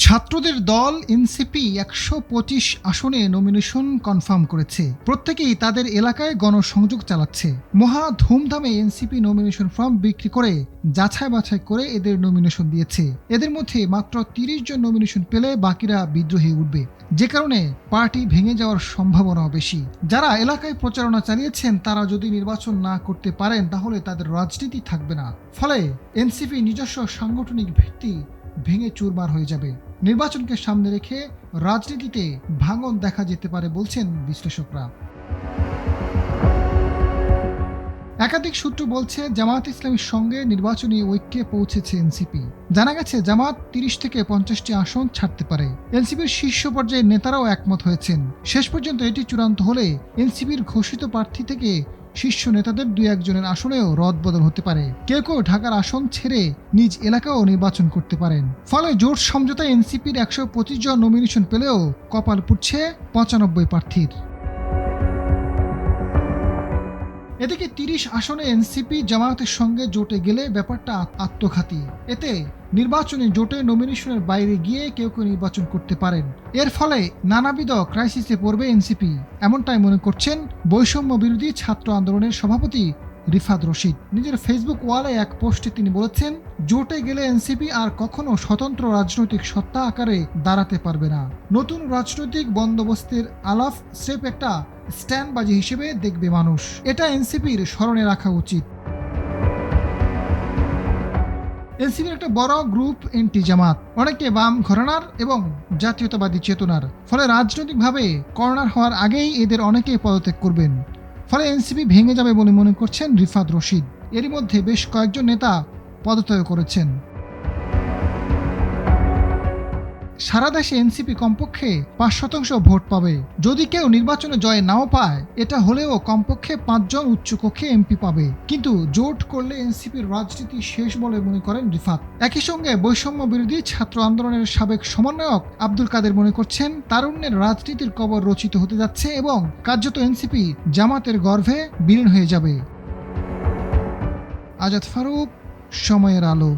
ছাত্রদের দল এনসিপি ১২৫ আসনে নমিনেশন কনফার্ম করেছে। প্রত্যেকেই তাদের এলাকায় গণসংযোগ চালাচ্ছে। মহা ধুমধামে এনসিপি নমিনেশন ফর্ম বিক্রি করে যাচাই বাছাই করে এদের নমিনেশন দিয়েছে। এদের মধ্যে মাত্র ৩০ জন নমিনেশন পেলে বাকিরা বিদ্রোহী উঠবে, যে কারণে পার্টি ভেঙে যাওয়ার সম্ভাবনাও বেশি। যারা এলাকায় প্রচারণা চালিয়েছেন তারা যদি নির্বাচন না করতে পারেন তাহলে তাদের রাজনীতি থাকবে না। ফলে এনসিপি নিজস্ব সাংগঠনিক ভিত্তি ভেঙে চুরমার হয়ে যাবে। নির্বাচনকে সামনে রেখে রাজনীতিতে ভাঙন দেখা যেতে পারে বলছেন বিশ্লেষকরা। একাধিক সূত্র বলছে জামায়াত ইসলামীর সঙ্গে নির্বাচনী ঐক্যে পৌঁছেছে এনসিপি। জানা গেছে জামাত ৩০ থেকে ৫০টি আসন ছাড়তে পারে। এনসিপির শীর্ষ পর্যায়ের নেতারাও একমত হয়েছেন। শেষ পর্যন্ত এটি চূড়ান্ত হলে এনসিপির ঘোষিত প্রার্থী থেকে শীর্ষ নেতাদের ২-১ জনের আসনেও রদবদল হতে পারে। কেউ কেউ ঢাকার আসন ছেড়ে নিজ এলাকাও নির্বাচন করতে পারেন। ফলে জোট সমঝোতায় এনসিপির ১২৫ জন নমিনেশন পেলেও কপাল পুড়ছে ৯৫ প্রার্থীর। এদিকে ৩০ আসনে এনসিপি জামায়াতের সঙ্গে জোটে গেলে ব্যাপারটা আত্মঘাতী। এতে নির্বাচনী জোটে নমিনেশনের বাইরে গিয়ে কেউ কেউ নির্বাচন করতে পারেন। এর ফলে নানাবিধ ক্রাইসিসে পড়বে এনসিপি, এমনটাই মনে করছেন বৈষম্য বিরোধী ছাত্র আন্দোলনের সভাপতি রিফাত রশিদ। নিজের ফেসবুক ওয়ালে এক পোস্টে তিনি বলেছেন, জোটে গেলে এনসিপি আর কখনো স্বতন্ত্র রাজনৈতিক সত্তা আকারে দাঁড়াতে পারবে না। নতুন রাজনৈতিক বন্দোবস্তের আলাপ স্রেফ একটা স্ট্যান্ডবাজি হিসেবে দেখবে মানুষ। এটা এনসিপির স্মরণে রাখা উচিত। এনসিপির একটা বড় গ্রুপ এনটি জামাত, অনেকে বাম ঘরানার এবং জাতীয়তাবাদী চেতনার। ফলে রাজনৈতিকভাবে কর্নার হওয়ার আগেই এদের অনেকেই পদত্যাগ করবেন। ফলে এনসিপি ভেঙে যাবে বলে মনে করছেন রিফাত রশিদ। এরই মধ্যে বেশ কয়েকজন নেতা পদত্যাগ করেছেন। সারা দেশে এনসিপি কমপক্ষে ৫% ভোট পাবে। যদি কেউ নির্বাচনে জয় নাও পায়, এটা হলেও কমপক্ষে ৫ জন উচ্চকক্ষে এমপি পাবে। কিন্তু জোট করলে এনসিপির রাজনীতি শেষ বলে মনে করেন রিফাত। একই সঙ্গে বৈষম্য বিরোধী ছাত্র আন্দোলনের সাবেক সমন্বয়ক আব্দুল কাদের মনে করছেন তারুণ্যের রাজনীতির কবর রচিত হতে যাচ্ছে এবং কার্যত এনসিপি জামাতের গর্ভে বিলীন হয়ে যাবে। আজাদ ফারুক, সময়ের আলো।